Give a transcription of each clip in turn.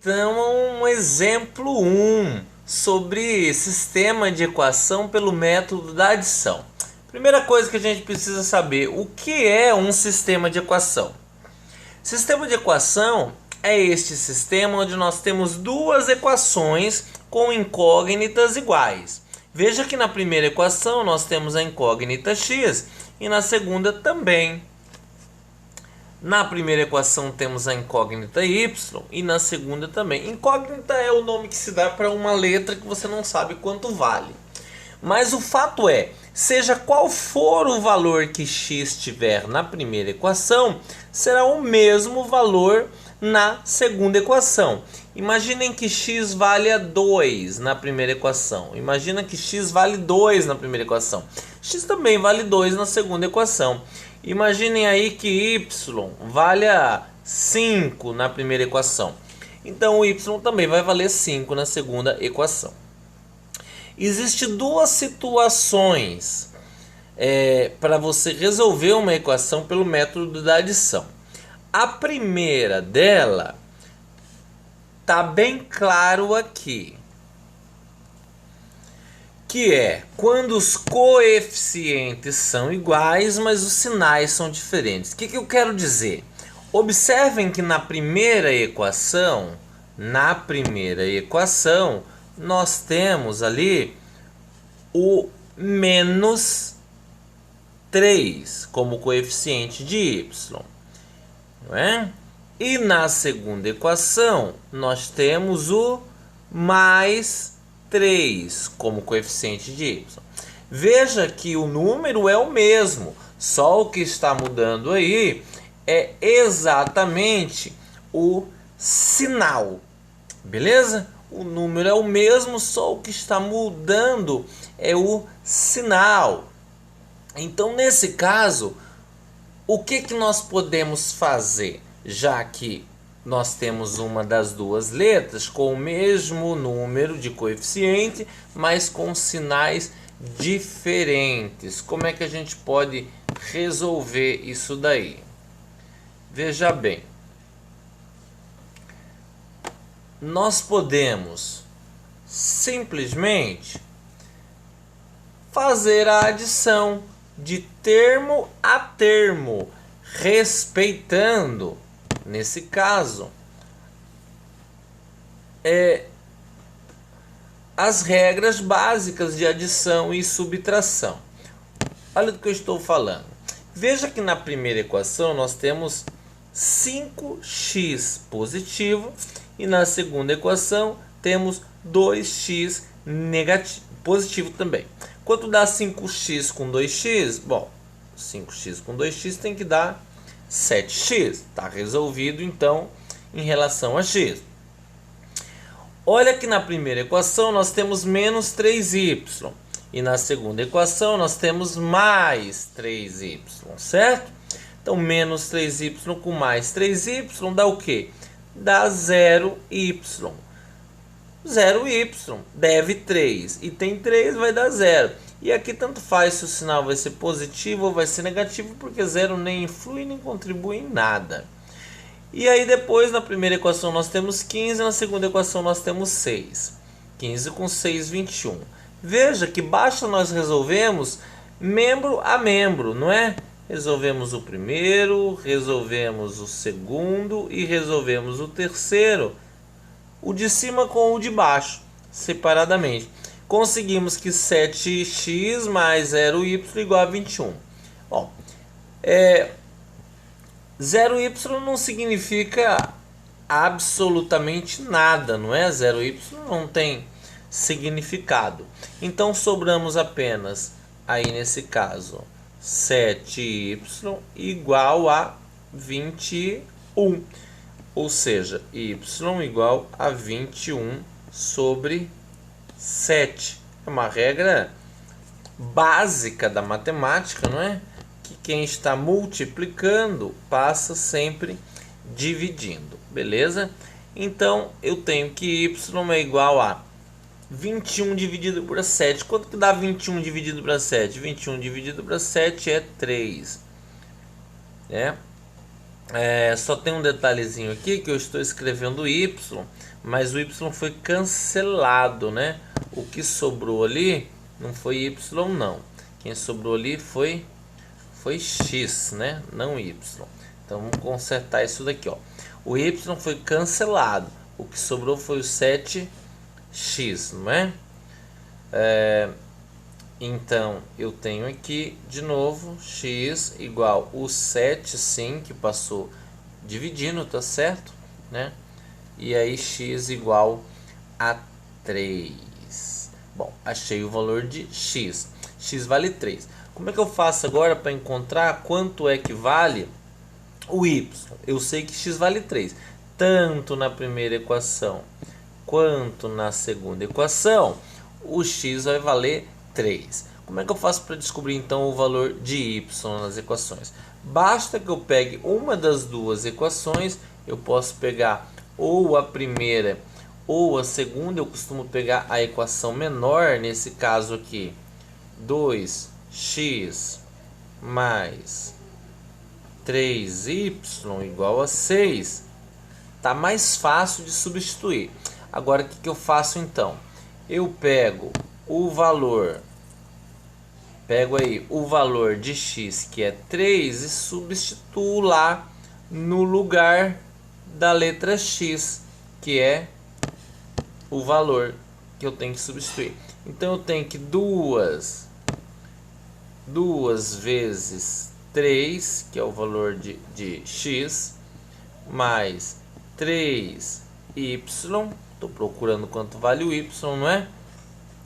Então, um exemplo 1 sobre sistema de equação pelo método da adição. Primeira coisa que a gente precisa saber, o que é um sistema de equação? Sistema de equação é este sistema onde nós temos duas equações com incógnitas iguais. Veja que na primeira equação nós temos a incógnita x e na segunda também. Na primeira equação temos a incógnita y e na segunda também. Incógnita é o nome que se dá para uma letra que você não sabe quanto vale. Mas o fato é, seja qual for o valor que x tiver na primeira equação, será o mesmo valor na segunda equação. Imaginem que x vale 2 na primeira equação. Imagina que x vale 2 na primeira equação. X também vale 2 na segunda equação. Imaginem aí que y vale 5 na primeira equação. Então o y também vai valer 5 na segunda equação. Existem duas situações para você resolver uma equação pelo método da adição. A primeira dela está bem claro aqui, que é quando os coeficientes são iguais, mas os sinais são diferentes. O que eu quero dizer? Observem que na primeira equação, nós temos ali o menos 3 como coeficiente de y, não é? E na segunda equação, nós temos o mais 3 como coeficiente de y. Veja que o número é o mesmo, só o que está mudando aí é exatamente o sinal, beleza? O número é o mesmo, só o que está mudando é o sinal. Então, nesse caso, o que nós podemos fazer? Já que nós temos uma das duas letras com o mesmo número de coeficiente, mas com sinais diferentes. Como é que a gente pode resolver isso daí? Veja bem. Nós podemos simplesmente fazer a adição de termo a termo, respeitando, nesse caso, as regras básicas de adição e subtração. Olha do que eu estou falando. Veja que na primeira equação nós temos 5x positivo e na segunda equação temos 2x negativo, positivo também. Quanto dá 5x com 2x? Bom, 5x com 2x tem que dar 7x. Está resolvido então em relação a x. Olha que na primeira equação nós temos menos 3y. E na segunda equação nós temos mais 3y, certo? Então menos 3y com mais 3y dá o quê? Dá 0y. 0y deve 3 e tem 3, vai dar 0. E aqui tanto faz se o sinal vai ser positivo ou vai ser negativo, porque 0 nem influi nem contribui em nada. E aí depois na primeira equação nós temos 15, na segunda equação nós temos 6. 15 com 6, 21. Veja que basta nós resolvermos membro a membro, não é? Resolvemos o primeiro, resolvemos o segundo e resolvemos o terceiro. O de cima com o de baixo, separadamente. Conseguimos que 7x mais 0y igual a 21. Bom, 0y não significa absolutamente nada, não é? 0y não tem significado. Então, sobramos apenas, aí nesse caso, 7y igual a 21. Ou seja, y igual a 21 sobre 7. É uma regra básica da matemática, não é? Que quem está multiplicando passa sempre dividindo, beleza? Então, eu tenho que y é igual a 21 dividido por 7. Quanto que dá 21 dividido por 7? 21 dividido por 7 é 3. Só tem um detalhezinho aqui que eu estou escrevendo y, mas o y foi cancelado, né? O que sobrou ali não foi y não. Quem sobrou ali foi x, né? Não y. Então vamos consertar isso daqui, ó. O y foi cancelado. O que sobrou foi o 7x, não é? Então eu tenho aqui de novo x igual o 7, sim, que passou dividindo, tá certo, né? E aí x igual a 3. Bom, achei o valor de x. X vale 3. Como é que eu faço agora para encontrar quanto é que vale o y? Eu sei que x vale 3. Tanto na primeira equação quanto na segunda equação, o x vai valer 3. Como é que eu faço para descobrir então o valor de y nas equações? Basta que eu pegue uma das duas equações. Eu posso pegar ou a primeira ou a segunda. Eu costumo pegar a equação menor, nesse caso aqui, 2x mais 3y igual a 6. Tá mais fácil de substituir. Agora o que eu faço então? Eu pego o valor, aí o valor de x, que é 3, e substituo lá no lugar da letra x, que é o valor que eu tenho que substituir. Então eu tenho que 2 vezes 3, que é o valor de x, mais 3y. Estou procurando quanto vale o y, não é?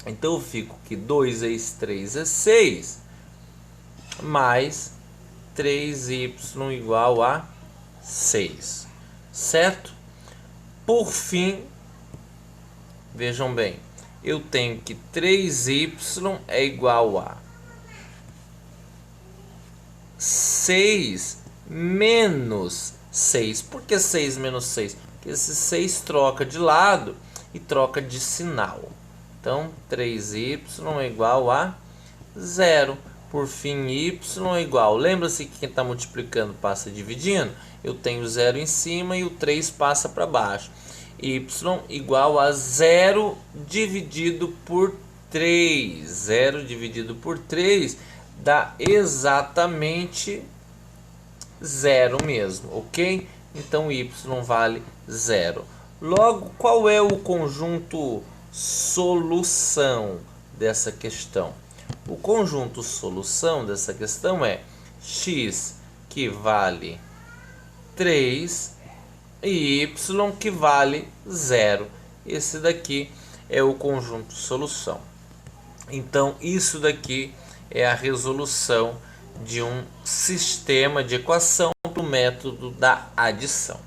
Então eu fico que 2 vezes 3 é 6, mais 3y igual a 6, certo? Por fim, vejam bem, eu tenho que 3y é igual a 6 menos 6. Por que 6 menos 6? Porque esse 6 troca de lado e troca de sinal. Então, 3y é igual a 0. Por fim, y é igual. Lembra-se que quem está multiplicando passa dividindo? Eu tenho 0 em cima e o 3 passa para baixo. Y igual a 0 dividido por 3. 0 dividido por 3 dá exatamente 0 mesmo, ok? Então y vale 0. Logo, qual é o conjunto solução dessa questão? O conjunto solução dessa questão é x, que vale 3, e y, que vale 0. Esse daqui é o conjunto solução. Então isso daqui é a resolução de um sistema de equação do método da adição.